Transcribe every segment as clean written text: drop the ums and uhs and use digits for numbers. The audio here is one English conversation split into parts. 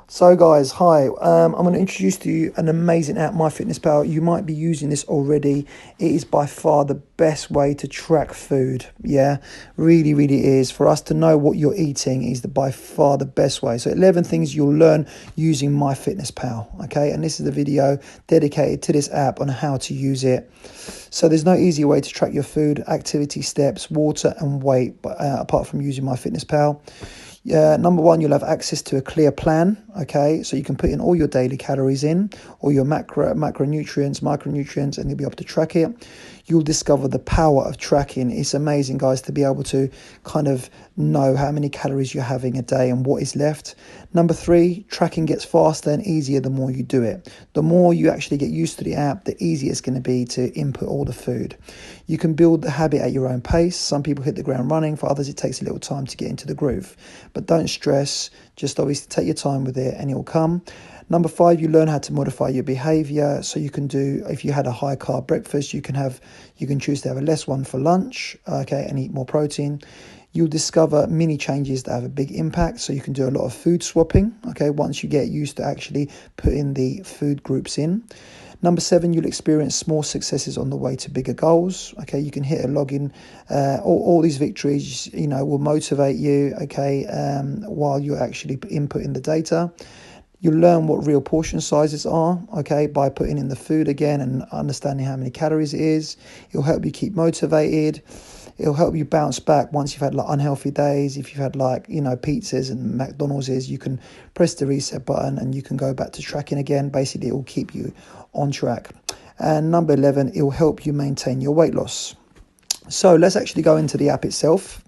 So guys, hi. I'm going to introduce to you an amazing app, MyFitnessPal. You might be using this already. It is by far the best way to track food. Yeah, really, really is. For us to know what you're eating is by far the best way. So 11 things you'll learn using MyFitnessPal. Okay, and this is the video dedicated to this app on how to use it. So there's no easy way to track your food, activity steps, water and weight, apart from using MyFitnessPal. Number one, you'll have access to a clear plan. Okay, so you can put in all your daily calories in, all your macronutrients, micronutrients, and you'll be able to track it. You'll discover the power of tracking. It's amazing, guys, to be able to kind of know how many calories you're having a day and what is left. Number three, tracking gets faster and easier the more you do it. The more you actually get used to the app, the easier it's going to be to input all the food. You can build the habit at your own pace. Some people hit the ground running. For others, it takes a little time to get into the groove. But don't stress. Just obviously take your time with it and it'll come. Number five, you learn how to modify your behavior. So you can do, if you had a high carb breakfast, you can choose to have a less one for lunch, okay, and eat more protein. You'll discover mini changes that have a big impact. So you can do a lot of food swapping, okay, once you get used to actually putting the food groups in. Number seven, you'll experience small successes on the way to bigger goals. Okay, you can hit a login. All these victories, will motivate you, okay, while you're actually inputting the data. You'll learn what real portion sizes are, okay, by putting in the food again and understanding how many calories it is. It'll help you keep motivated. It'll help you bounce back once you've had like unhealthy days. If you've had pizzas and McDonald's, you can press the reset button and you can go back to tracking again. Basically, it will keep you on track. And number 11, it will help you maintain your weight loss. So let's actually go into the app itself.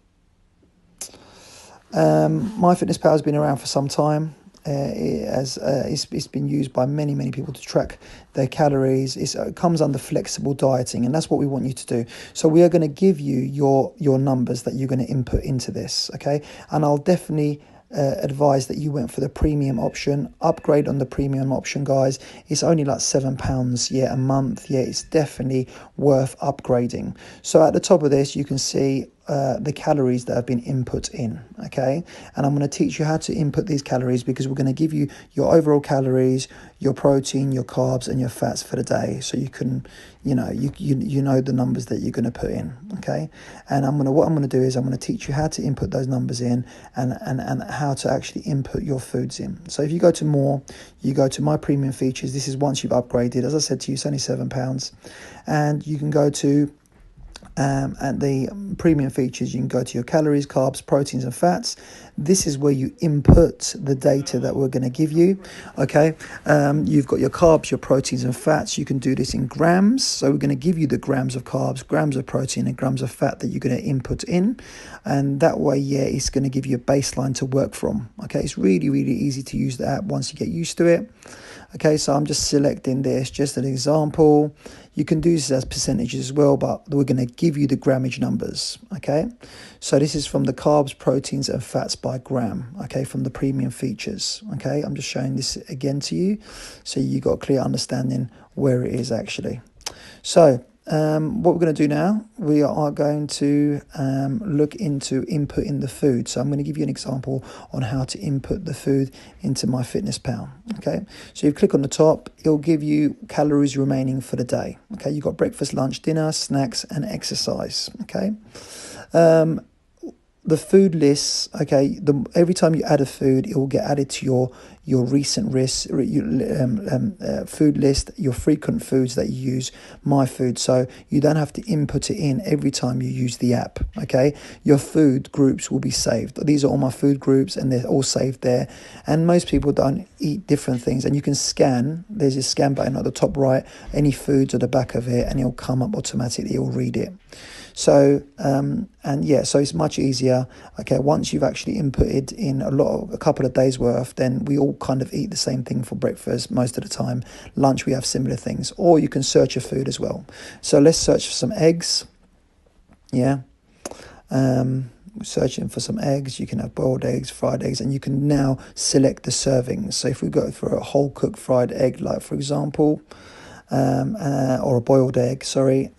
MyFitnessPal has been around for some time. It's been used by many people to track their calories. It comes under flexible dieting, and that's what we want you to do. So we are going to give you your numbers that you're going to input into this, okay? And I'll definitely advise that you went for the premium option. Upgrade on the premium option, guys. It's only like £7 a month. Yeah, it's definitely worth upgrading. So at the top of this, you can see the calories that have been input in, okay? And I'm going to teach you how to input these calories because we're going to give you your overall calories, your protein, your carbs, and your fats for the day, so you can, you know the numbers that you're going to put in, okay? And what I'm going to do is I'm going to teach you how to input those numbers in and how to actually input your foods in. So if you go to more, you go to my premium features. This is once you've upgraded. As I said to you, it's only £7, and you can go to at the premium features. You can go to your calories, carbs, proteins and fats. This is where you input the data that we're going to give you, okay? You've got your carbs, your proteins and fats. You can do this in grams. So we're going to give you the grams of carbs, grams of protein and grams of fat that you're going to input in. And that way, yeah, it's going to give you a baseline to work from, okay? It's really easy to use the app once you get used to it. Okay, so I'm just selecting this, just an example. You can do this as percentages as well, but we're going to give you the grammage numbers, okay? So this is from the carbs, proteins, and fats by gram, okay, from the premium features, okay? I'm just showing this again to you, so you got a clear understanding where it is actually. So what we're going to do now, we are going to look into inputting the food. So I'm going to give you an example on how to input the food into MyFitnessPal. Okay, so you click on the top, it'll give you calories remaining for the day. Okay, you've got breakfast, lunch, dinner, snacks, and exercise. Okay. The food lists, okay, every time you add a food, it will get added to your recent food list, your frequent foods that you use, My Food. So you don't have to input it in every time you use the app, okay? Your food groups will be saved. These are all my food groups and they're all saved there. And most people don't eat different things. And you can scan, there's a scan button at the top right, any foods at the back of it, and it'll come up automatically, it'll read it. So, so it's much easier. Okay, once you've actually inputted in a couple of days worth, then we all kind of eat the same thing for breakfast most of the time. Lunch, we have similar things. Or you can search your food as well. So let's search for some eggs. Yeah. Searching for some eggs. You can have boiled eggs, fried eggs, and you can now select the servings. So if we go for a whole cooked fried egg, like for example, or a boiled egg, sorry,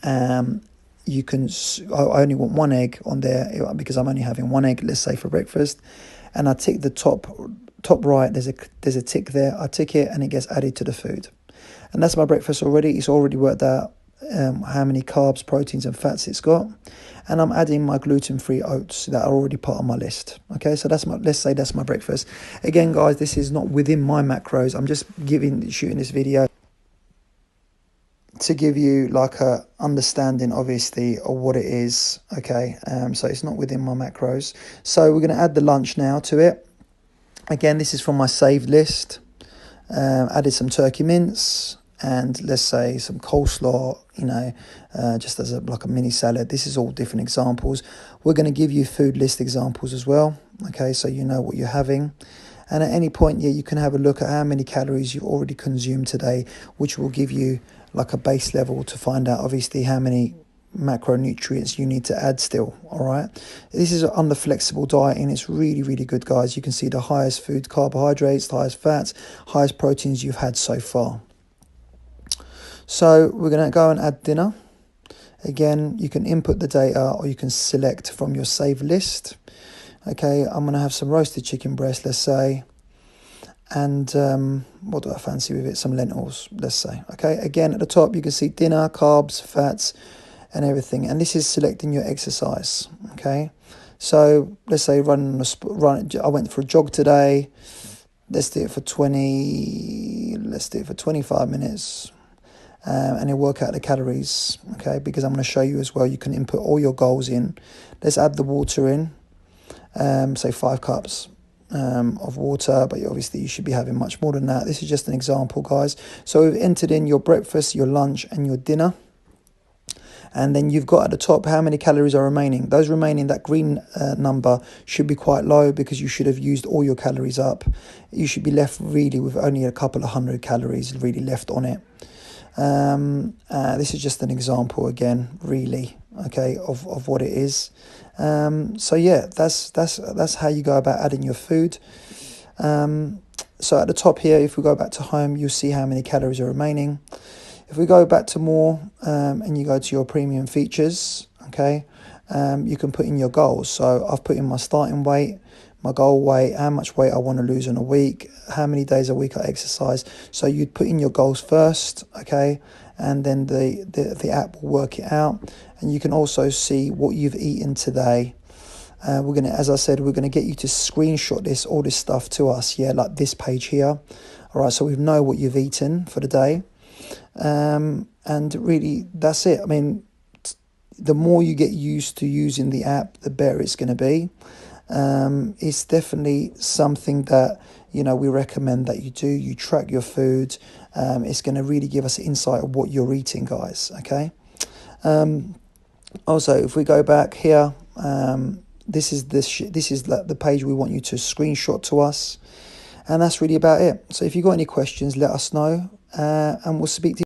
you can, I only want one egg on there because I'm only having one egg, let's say for breakfast, and I tick the top top right, there's a tick there. I tick it and it gets added to the food. And that's my breakfast already. It's already worked out how many carbs, proteins and fats it's got. And I'm adding my gluten-free oats that are already part of my list. Okay, so let's say that's my breakfast. Again, guys, this is not within my macros. I'm just shooting this video to give you like a understanding, obviously, of what it is. Okay, so it's not within my macros. So we're going to add the lunch now to it. Again, this is from my saved list. Added some turkey mince and let's say some coleslaw, just as like a mini salad. This is all different examples. We're going to give you food list examples as well. Okay, so you know what you're having. And at any point, you can have a look at how many calories you've already consumed today, which will give you like a base level to find out, obviously, how many macronutrients you need to add still. All right, this is under flexible dieting. It's really, really good, guys. You can see the highest food carbohydrates, the highest fats, highest proteins you've had so far. So we're going to go and add dinner. Again, you can input the data or you can select from your save list. Okay, I'm going to have some roasted chicken breast, let's say. And what do I fancy with it? Some lentils, let's say. Okay, again, at the top, you can see dinner, carbs, fats, and everything. And this is selecting your exercise. Okay, so let's say I went for a jog today. Let's do it for 25 minutes. And it'll work out the calories, okay, because I'm going to show you as well, you can input all your goals in. Let's add the water in, say 5 cups of water, but obviously you should be having much more than that. This is just an example, guys. So we've entered in your breakfast, your lunch and your dinner. And then you've got at the top how many calories are remaining. Those remaining, that green number should be quite low because you should have used all your calories up. You should be left really with only a couple of 100 calories really left on it. This is just an example again, really, okay, of what it is. So yeah, that's how you go about adding your food. So at the top here, if we go back to home, you'll see how many calories are remaining. If we go back to more, and you go to your premium features, okay, you can put in your goals. So I've put in my starting weight, my goal weight, how much weight I want to lose in a week, how many days a week I exercise. So you'd put in your goals first, okay, and then the app will work it out. And you can also see what you've eaten today. We're going to, as I said, we're going to get you to screenshot all this stuff to us, like this page here. All right, so we know what you've eaten for the day. And really, that's it. I mean, the more you get used to using the app, the better it's going to be. It's definitely something that, we recommend that you do. You track your food. It's going to really give us insight of what you're eating, guys. Okay. Also, if we go back here, this is the page we want you to screenshot to us, and that's really about it. So if you've got any questions, let us know, and we'll speak to you.